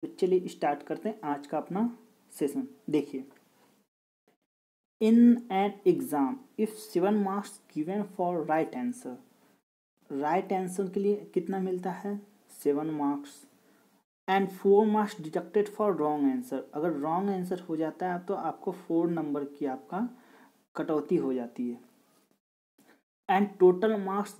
तो चलिए स्टार्ट करते हैं आज का अपना सेशन। देखिए, in an exam if 7 marks given for right answer, right answer के लिए कितना मिलता है 7 marks, and 4 marks deducted for wrong answer. अगर रॉन्ग आंसर हो जाता है तो आपको 4 नंबर की आपका कटौती हो जाती है। And total marks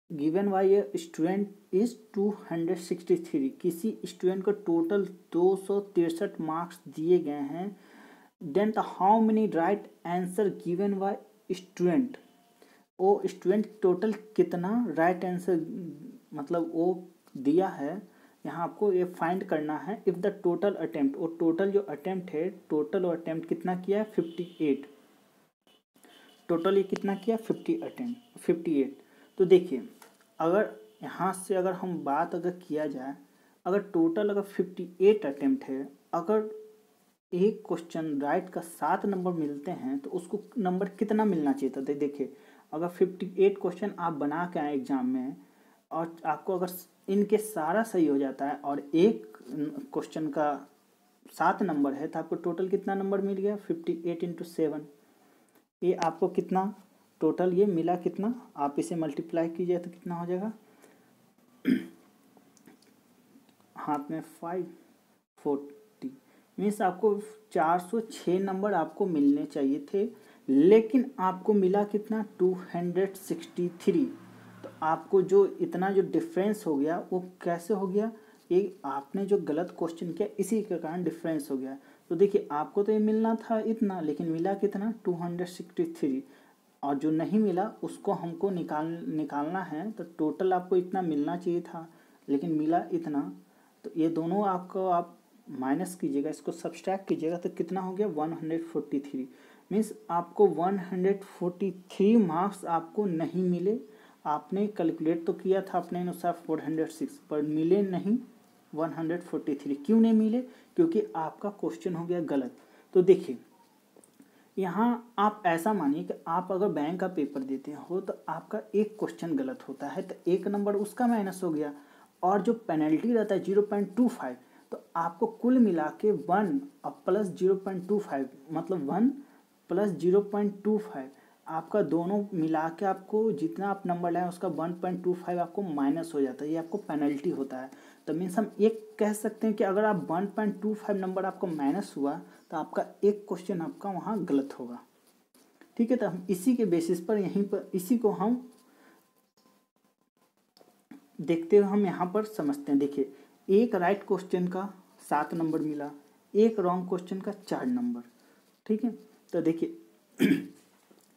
given by a student is 263। किसी स्टूडेंट को टोटल 263 मार्क्स दिए गए हैं। Then how many right answer given by student, वो स्टूडेंट टोटल कितना राइट आंसर मतलब वो दिया है, यहाँ आपको ये फाइंड करना है। इफ़ द टोटल अटेम्प्ट, वो टोटल जो अटेम्प्ट है, टोटल वो अटेम्प्ट कितना किया है 58, टोटल ये कितना किया 58। तो देखिए, अगर यहाँ से अगर हम बात अगर किया जाए, अगर टोटल अगर 58 अटेम्प्ट है, अगर एक क्वेश्चन राइट का 7 नंबर मिलते हैं तो उसको नंबर कितना मिलना चाहिए था। देखिए, अगर 58 क्वेश्चन आप बना के आए एग्जाम में और आपको अगर इनके सारा सही हो जाता है और एक क्वेश्चन का 7 नंबर है तो आपको टोटल कितना नंबर मिल गया 58 × 7। ये आपको कितना टोटल ये मिला, कितना आप इसे मल्टीप्लाई कीजिए तो कितना हो जाएगा हाथ में 540 मीन्स आपको 406 नंबर आपको मिलने चाहिए थे, लेकिन आपको मिला कितना 263। तो आपको जो इतना जो डिफरेंस हो गया वो कैसे हो गया, ये आपने जो गलत क्वेश्चन किया इसी के कारण डिफरेंस हो गया। तो देखिए, आपको तो ये मिलना था इतना, लेकिन मिला कितना 263, और जो नहीं मिला उसको हमको निकालना है। तो टोटल आपको इतना मिलना चाहिए था लेकिन मिला इतना। तो ये दोनों आपको आप माइनस कीजिएगा, इसको सब्सट्रैक्ट कीजिएगा तो कितना हो गया 143। मीन्स आपको 143 मार्क्स आपको नहीं मिले। आपने कैलकुलेट तो किया था अपने अनुसार 406, पर मिले नहीं 143। क्यों नहीं मिले, क्योंकि आपका क्वेश्चन हो गया गलत। तो देखिए, यहाँ आप ऐसा मानिए कि आप अगर बैंक का पेपर देते हो तो आपका एक क्वेश्चन गलत होता है तो 1 नंबर उसका माइनस हो गया, और जो पेनल्टी रहता है 0.25, तो आपको कुल मिला के 1 और प्लस 0.25 मतलब 1 प्लस 0.25, आपका दोनों मिला के आपको जितना आप नंबर लाए उसका 1.25 आपको माइनस हो जाता है। ये आपको पेनल्टी होता है। तो मीन्स हम एक कह सकते हैं कि अगर आप 1.25 नंबर आपको माइनस हुआ तो आपका एक क्वेश्चन आपका वहाँ गलत होगा। ठीक है, तो हम इसी के बेसिस पर यहीं पर इसी को हम देखते हुए हम यहाँ पर समझते हैं। देखिए, एक राइट क्वेश्चन का 7 नंबर मिला, एक रॉन्ग क्वेश्चन का 4 नंबर। ठीक है, तो देखिए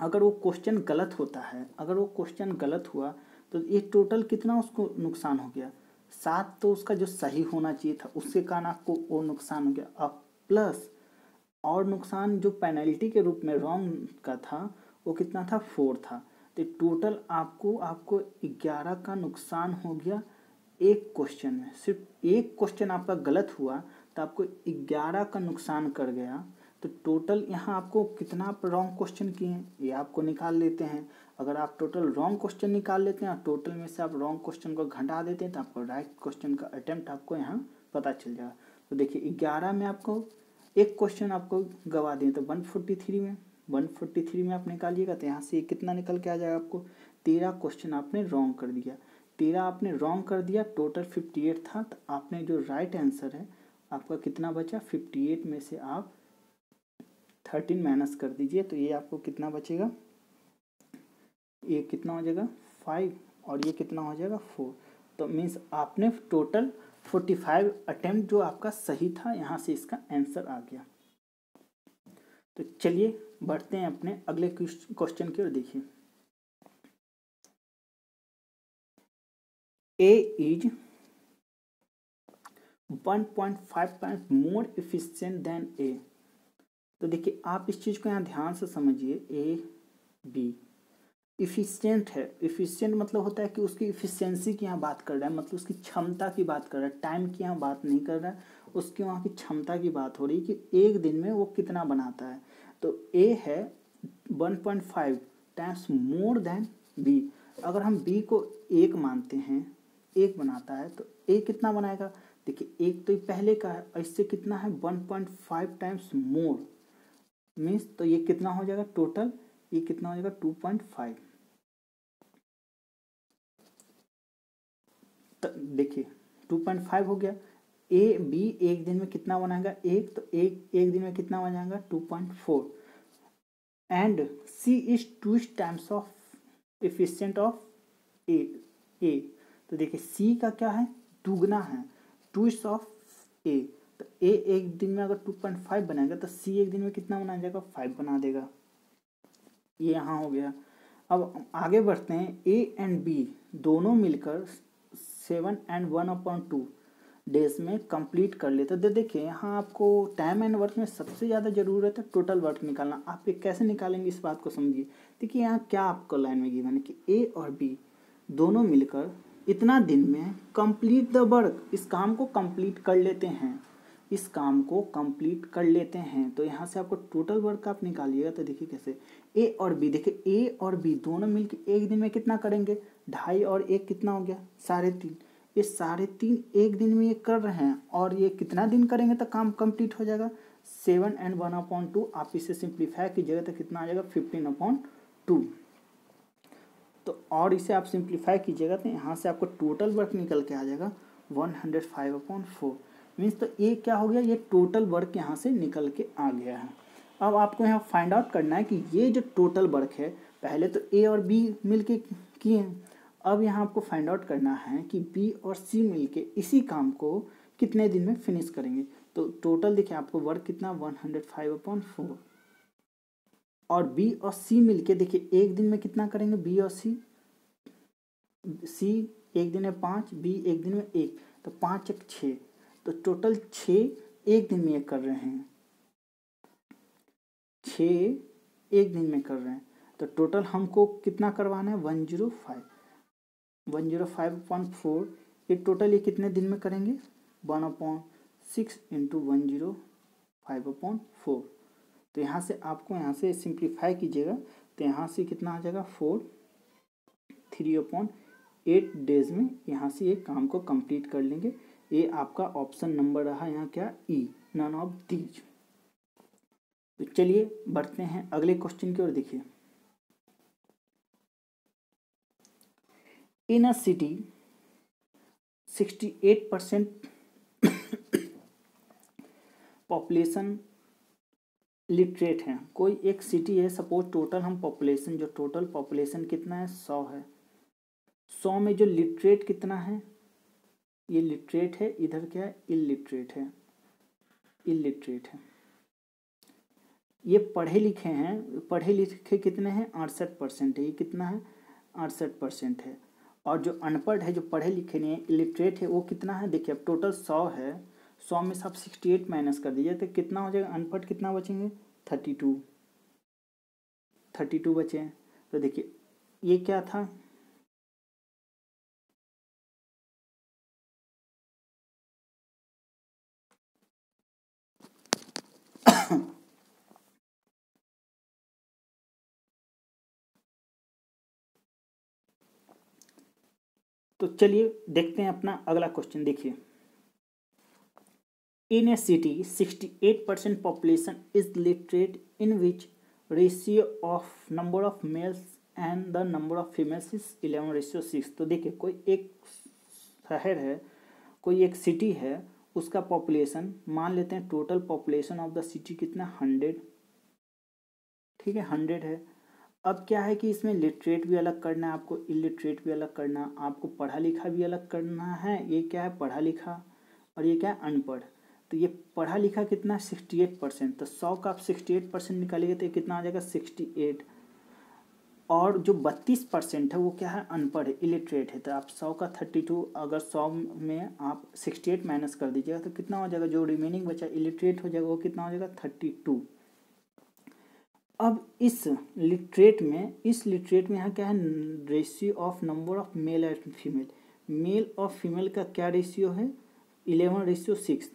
अगर वो क्वेश्चन गलत होता है, अगर वो क्वेश्चन गलत हुआ तो ये टोटल कितना उसको नुकसान हो गया 7। तो उसका जो सही होना चाहिए था उसके कारण आपको वो नुकसान हो गया, अब प्लस और नुकसान जो पेनल्टी के रूप में रॉन्ग का था वो कितना था 4 था। तो टोटल आपको 11 का नुकसान हो गया एक क्वेश्चन में। सिर्फ एक क्वेश्चन आपका गलत हुआ तो आपको 11 का नुकसान कर गया। तो टोटल यहाँ आपको कितना आप रॉन्ग क्वेश्चन किए हैं ये आपको निकाल लेते हैं। अगर आप टोटल रॉन्ग क्वेश्चन निकाल लेते हैं और टोटल में से आप रॉन्ग क्वेश्चन को घटा देते हैं तो आपको राइट क्वेश्चन का अटेम्प्ट आपको यहाँ पता चल जाएगा। तो देखिए, 11 में आपको एक क्वेश्चन आपको गवा दिए तो 143 में आप निकालिएगा तो यहाँ से कितना निकल के आ जाएगा आपको 13 क्वेश्चन आपने रॉन्ग कर दिया। 13 आपने रॉन्ग कर दिया, टोटल 58 था। तो आपने जो राइट आंसर है आपका कितना बचा 58 में से आप 13 माइनस कर दीजिए तो ये आपको कितना बचेगा, ये कितना हो जाएगा 5 और ये कितना हो जाएगा 4। तो मीन्स आपने टोटल 45 अटेम्प्ट जो आपका सही था, यहाँ से इसका आंसर आ गया। तो चलिए बढ़ते हैं अपने अगले क्वेश्चन की ओर। देखिए, A is 1.5 times more efficient then A। तो देखिए, आप इस चीज़ को यहाँ ध्यान से समझिए। A B इफिशियंट है, इफिशियंट मतलब होता है कि उसकी इफिशियंसी की यहाँ बात कर रहा है, मतलब उसकी क्षमता की बात कर रहा है, टाइम की यहाँ बात नहीं कर रहा है, उसकी वहाँ की क्षमता की बात हो रही है कि एक दिन में वो कितना बनाता है। तो A है 1.5 टाइम्स मोर देन B। अगर हम B को 1 मानते हैं, 1 बनाता है तो A कितना बनाएगा, देखिए एक तो ये पहले का है, इससे कितना है 1.5 टाइम्स मोर, मीन्स तो ये कितना हो जाएगा टोटल, ये कितना हो जाएगा 2.5। देखिए 2.5 हो गया। ए बी एक दिन में कितना बनाएगा एक, तो एक दिन में कितना बनाएगा 2.4। And C is 2 times of efficient of A. तो देखिए सी का क्या है दुगना है, 2 ऑफ ए। तो ए एक दिन में अगर 2.5 बनाएगा तो सी एक दिन में कितना बना जाएगा 5 बना देगा। ये यहाँ हो गया। अब आगे बढ़ते हैं, ए एंड बी दोनों मिलकर 7 and 1/2 डेज में कंप्लीट कर लेते। तो देखिए यहाँ आपको टाइम एंड वर्क में सबसे ज़्यादा ज़रूरत है टोटल वर्क निकालना। आप ये कैसे निकालेंगे इस बात को समझिए। देखिए यहाँ क्या आपको लाइन में गिवन है कि ए और बी दोनों मिलकर इतना दिन में कंप्लीट द वर्क, इस काम को कंप्लीट कर लेते हैं, इस काम को कंप्लीट कर लेते हैं। तो यहाँ से आपको टोटल वर्क आप निकालिएगा। तो देखिए कैसे ए और बी, देखिए ए और बी दोनों मिलकर एक दिन में कितना करेंगे 2.5 और 1 कितना हो गया 3.5। ये 3.5 एक दिन में ये कर रहे हैं और ये कितना दिन करेंगे तो काम कंप्लीट हो जाएगा 7 and 1/2। आप इसे सिंप्लीफाई कीजिएगा तो कितना आ जाएगा 15/2। तो और इसे आप सिंप्लीफाई कीजिएगा तो यहाँ से आपको टोटल वर्क निकल के आ जाएगा 105/4। मीन्स तो ये क्या हो गया, ये टोटल वर्क यहाँ से निकल के आ गया है। अब आपको यहाँ फाइंड आउट करना है कि ये जो टोटल वर्क है, पहले तो ए और बी मिलके किए हैं, अब यहाँ आपको फाइंड आउट करना है कि बी और सी मिलके इसी काम को कितने दिन में फिनिश करेंगे। तो टोटल देखिए आपको वर्क कितना 105/4 और बी और सी मिलके देखिए एक दिन में कितना करेंगे बी और सी एक दिन में 5, बी एक दिन में 1, तो 5 1 6, तो टोटल 6 एक दिन में ये कर रहे हैं, 6 एक दिन में कर रहे हैं। तो टोटल हमको कितना करवाना है 105/4। ये टोटल ये कितने दिन में करेंगे 1/6 × 105/4। तो यहाँ से आपको यहाँ से सिंप्लीफाई कीजिएगा तो यहाँ से कितना आ जाएगा 4, 3/8 डेज में यहाँ से ये काम को कंप्लीट कर लेंगे। ये आपका ऑप्शन नंबर रहा यहाँ क्या ई, नन ऑफ दीज। तो चलिए बढ़ते हैं अगले क्वेश्चन की ओर। देखिए इन अ सिटी 68% पॉपुलेशन लिटरेट है। कोई एक सिटी है, सपोज टोटल हम पॉपुलेशन, जो टोटल पॉपुलेशन कितना है 100 है, 100 में जो लिटरेट कितना है, ये लिटरेट है, इधर क्या है इलिटरेट है, इलिटरेट है। ये पढ़े लिखे हैं, पढ़े लिखे कितने हैं 68% है, ये कितना है 68% है। और जो अनपढ़ है, जो पढ़े लिखे नहीं है, इलिटरेट है, वो कितना है देखिए अब टोटल 100 है, 100 में से आप 68 माइनस कर दीजिए तो कितना हो जाएगा, अनपढ़ कितना बचेंगे 32 बचे हैं। तो देखिए ये क्या था तो चलिए देखते हैं अपना अगला क्वेश्चन। देखिए in a city 68% population is literate in which ratio of number of males and the number of females is 11:6। तो देखिए कोई एक शहर है, कोई एक सिटी है, उसका पॉपुलेशन मान लेते हैं, total population of the city कितना 100, ठीक है 100 है। अब क्या है कि इसमें लिटरेट भी अलग करना है आपको, इलिटरेट भी अलग करना है आपको, पढ़ा लिखा भी अलग करना है। ये क्या है पढ़ा लिखा और ये क्या है अनपढ़। तो ये पढ़ा लिखा कितना 68%, तो 100 का आप 68% निकालिएगा तो ये कितना आ जाएगा 68। और जो 32% है वो क्या है अनपढ़ है, इलिटरेट है। तो आप 100 का 32, अगर 100 में आप 68 माइनस कर दीजिएगा तो कितना हो जाएगा, जो रिमेनिंग बचा इलिटरेट हो जाएगा वो कितना हो जाएगा 32। अब इस लिटरेट में यहाँ क्या है ratio of number of male and female, male और फीमेल का क्या रेशियो है 11:6।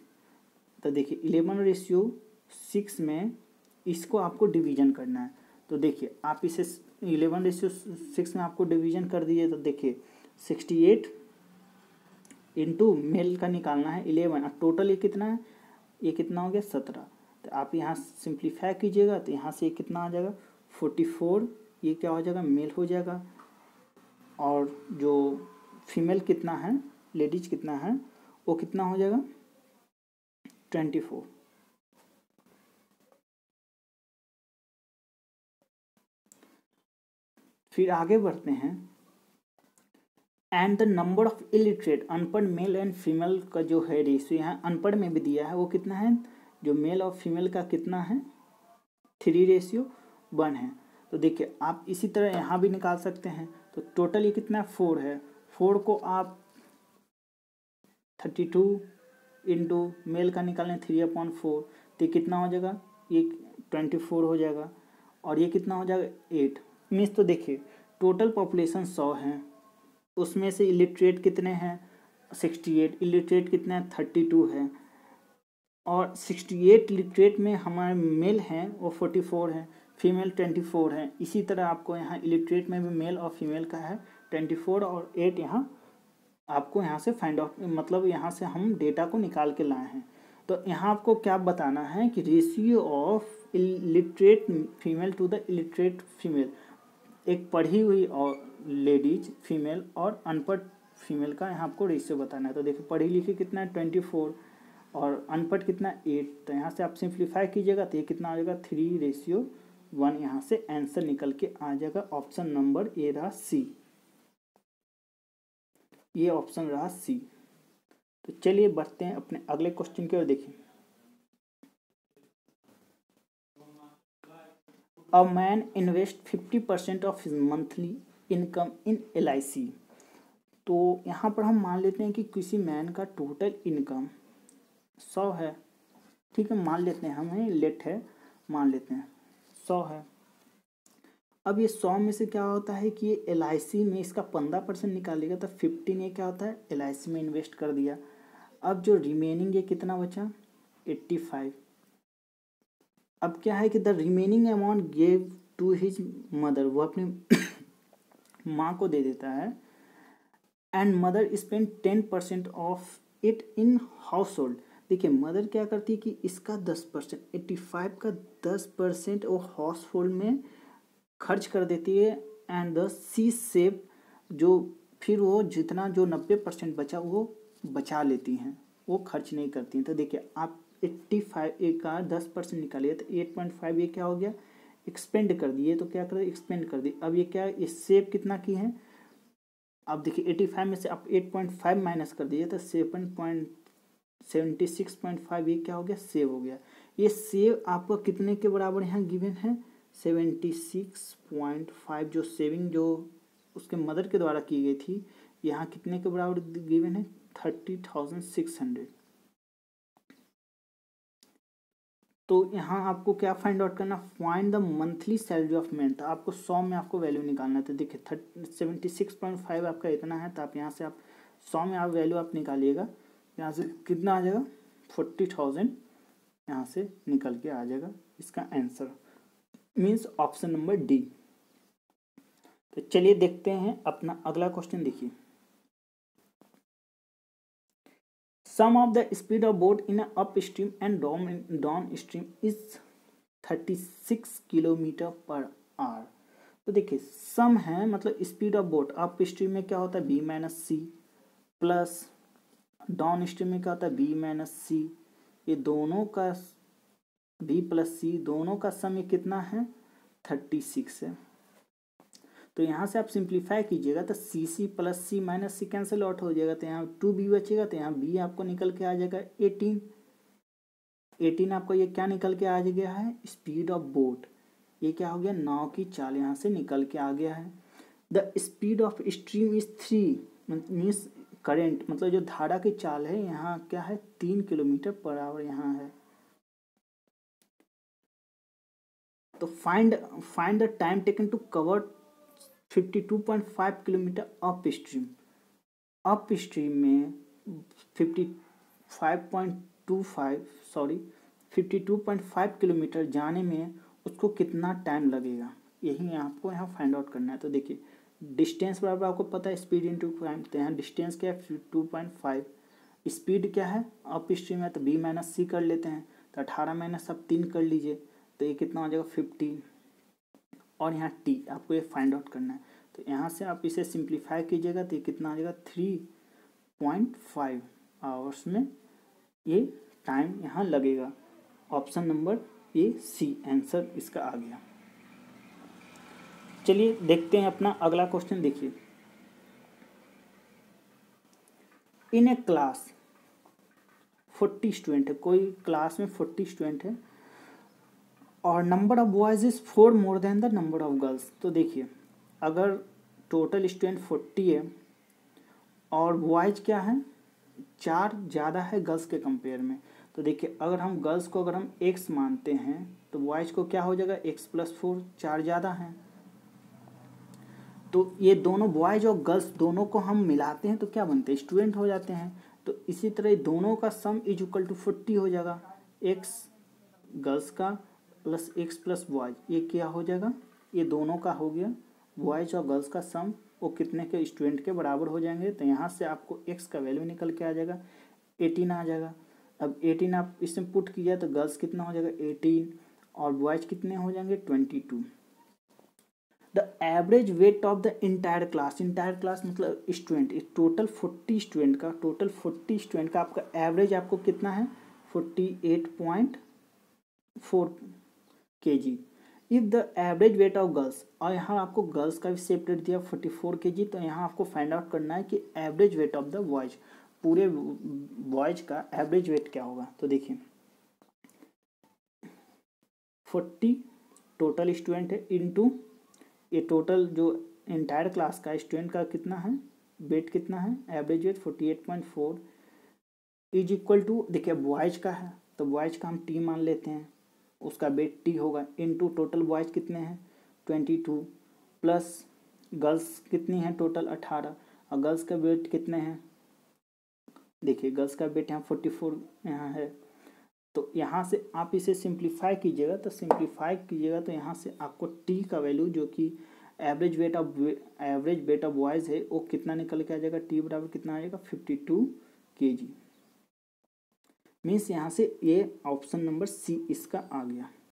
तो देखिए 11:6 में इसको आपको डिवीजन करना है। तो देखिए आप इसे 11:6 में आपको डिवीजन कर दिए तो देखिए 68 इंटू मेल का निकालना है 11, अब टोटल ये कितना है, ये कितना हो गया 17। तो आप यहाँ सिंप्लीफाई कीजिएगा तो यहाँ से ये कितना आ जाएगा 44, ये क्या हो जाएगा मेल हो जाएगा, और जो फीमेल कितना है, लेडीज कितना है, वो कितना हो जाएगा 24। फिर आगे बढ़ते हैं। And the number of illiterate, अनपढ़ मेल एंड फीमेल का जो है रेशियो यहाँ अनपढ़ में भी दिया है, वो कितना है, जो मेल और फीमेल का कितना है 3:1 है। तो देखिए आप इसी तरह यहाँ भी निकाल सकते हैं। तो टोटल ये कितना है 4 है, 4 को आप 32 इंटू मेल का निकालें 3/4, तो ये कितना हो जाएगा, ये 24 हो जाएगा, और ये कितना हो जाएगा 8 मीन्स। तो देखिए टोटल पॉपुलेशन 100 है, उसमें से इलिटरेट कितने हैं 68, इलिटरेट कितने हैं 32 है, और 68 लिटरेट में हमारे मेल हैं वो 44 हैं, फीमेल 24 हैं। इसी तरह आपको यहाँ इलिटरेट में भी मेल और फीमेल का है 24 और 8 यहाँ आपको यहाँ से फाइंड आउट, मतलब यहाँ से हम डेटा को निकाल के लाए हैं। तो यहाँ आपको क्या बताना है कि ratio of illiterate female to the illiterate female, एक पढ़ी हुई और लेडीज फीमेल और अनपढ़ फीमेल का यहाँ आपको रेशियो बताना है। तो देखिए पढ़ी लिखी कितना है 24 और अनपढ़ कितना 8, तो यहाँ से आप सिंप्लीफाई कीजिएगा तो ये कितना आ जाएगा 3:1, यहाँ से आंसर निकल के आ जाएगा ऑप्शन नंबर ए रहा सी, ये ऑप्शन रहा सी। तो चलिए बढ़ते हैं अपने अगले क्वेश्चन की ओर। देखिए a man invest 50% of his monthly income in LIC। तो यहाँ पर हम मान लेते हैं कि किसी मैन का टोटल इनकम 100 है, ठीक है, मान लेते हैं, हमें लेट है, मान लेते हैं 100 है। अब ये 100 में से क्या होता है कि ये LIC में इसका 15% निकालेगा, तो 15 ये क्या होता है LIC में इन्वेस्ट कर दिया। अब जो रिमेनिंग ये कितना बचा 85। अब क्या है कि the remaining amount gave to his mother, वो अपनी माँ को दे देता है, and mother spend 10% of it in household. देखिए मदर क्या करती है कि इसका 10%, 85 का 10% वो हाउस होल्ड में खर्च कर देती है, एंड द सी सेव, जो फिर वो जितना जो 90% बचा वो बचा लेती हैं, वो खर्च नहीं करती हैं। तो देखिए आप 85 का 10% निकालिए तो 8.5 ये क्या हो गया एक्सपेंड कर दिए, तो क्या कर दिए एक्सपेंड कर दी। अब ये क्या ये सेव कितना की है, अब देखिए 85 में से आप 8.5 माइनस कर दिए तो 76.5 ये क्या हो गया सेव हो गया। ये सेव आपको कितने के बराबर यहाँ गिवन है 76.5, जो सेविंग जो उसके मदर के द्वारा की गई थी यहाँ कितने के बराबर गिवन है 30,600। तो यहाँ आपको क्या फाइंड आउट करना, find the monthly salary of man. तो आपको 100 में आपको वैल्यू निकालना है। तो देखिए 76.5 आपका इतना है, तो आप यहाँ से आप 100 में आप वैल्यू आप निकालिएगा, यहाँ से कितना आ जाएगा 40,000 यहाँ से निकल के आ जाएगा इसका answer, means option number D. तो चलिए देखते हैं अपना अगला क्वेश्चन। देखिए sum of the speed of boat in upstream and downstream is 36 kilometre per hour. तो देखिए सम है मतलब speed of boat, upstream में क्या होता है B-C प्लस डाउन स्ट्रीम में क्या होता है B-C, ये दोनों का B + C दोनों का सम कितना है 36 है। तो यहाँ से आप सिंप्लीफाई कीजिएगा तो CC + C - C cancel out हो जाएगा, तो यहाँ 2B बचेगा, तो यहाँ B आपको निकल के आ जाएगा 18 आपको ये क्या निकल के आ गया है स्पीड ऑफ बोट, ये क्या हो गया नाव की चाल यहाँ से निकल के आ गया है। The speed of stream is 3 means current, मतलब जो धारा की चाल है यहाँ क्या है 3 किलोमीटर पर आवर यहाँ है। तो find the time taken to cover 52.5 kilometre upstream. Upstream में 52.5 किलोमीटर जाने में उसको कितना टाइम लगेगा, यही आपको यहाँ फाइंड आउट करना है। तो देखिए डिस्टेंस बराबर आपको पता है स्पीड इंटू टाइम, तो यहाँ डिस्टेंस क्या है 2.5, स्पीड क्या है अप स्ट्रीम है तो b माइनस सी कर लेते हैं, तो 18 माइनस आप 3 कर लीजिए तो ये कितना हो जाएगा 15, और यहाँ t आपको ये फाइंड आउट करना है, तो यहाँ से आप इसे सिंप्लीफाई कीजिएगा तो ये कितना आ जाएगा 3.5 आवर्स में ये टाइम यहाँ लगेगा। Option number A C answer इसका आ गया। चलिए देखते हैं अपना अगला क्वेश्चन। देखिए, इन ए क्लास 40 स्टूडेंट है, कोई क्लास में 40 स्टूडेंट है और number of boys is 4 more than the number of girls. तो देखिए, अगर टोटल स्टूडेंट 40 है और बॉयज क्या है 4 ज़्यादा है गर्ल्स के कंपेयर में, तो देखिए अगर हम गर्ल्स को अगर हम x मानते हैं तो बॉयज को क्या हो जाएगा x + 4, 4 ज़्यादा हैं, तो ये दोनों बॉयज और गर्ल्स दोनों को हम मिलाते हैं तो क्या बनते हैं स्टूडेंट हो जाते हैं। तो इसी तरह दोनों का सम इज इक्वल टू 40 हो जाएगा, x गर्ल्स का प्लस x प्लस बॉयज, ये क्या हो जाएगा ये दोनों का हो गया बॉयज और गर्ल्स का सम, वो कितने के स्टूडेंट के बराबर हो जाएंगे। तो यहाँ से आपको x का वैल्यू निकल के आ जाएगा 18 आ जाएगा। अब 18 आप इसमें पुट किया तो गर्ल्स कितना हो जाएगा 18 और बॉयज कितने हो जाएंगे 22। The average weight of the entire class, entire class मतलब स्टूडेंट, टोटल 40 स्टूडेंट का, टोटल 40 स्टूडेंट का आपका एवरेज आपको कितना है 48.4 kg। If the average weight of girls, और यहाँ आपको गर्ल्स का भी सेपरेट दिया 44 kg, तो यहाँ आपको फाइंड आउट करना है कि average weight of the boys, पूरे बॉयज का एवरेज वेट क्या होगा। तो देखिए 40 टोटल स्टूडेंट है इनटू ये टोटल जो इंटायर क्लास का स्टूडेंट का कितना है वेट कितना है average weight 48.4 is equal to, देखिए बॉयज का है तो बॉयज का हम टी मान लेते हैं, उसका वेट टी होगा इनटू टोटल बॉयज कितने हैं 22 प्लस गर्ल्स कितनी है टोटल 18 और गर्ल्स का वेट कितने हैं, देखिए गर्ल्स का वेट यहाँ 44 यहाँ है, तो यहाँ से आप इसे सिंप्लीफाई कीजिएगा तो यहाँ से आपको टी का वैल्यू जो कि एवरेज वेट ऑफ बॉयज़ है वो कितना निकल के आ जाएगा, टी बराबर कितना आ जाएगा 52 kg। मीन्स यहाँ से ये ऑप्शन नंबर सी इसका आ गया।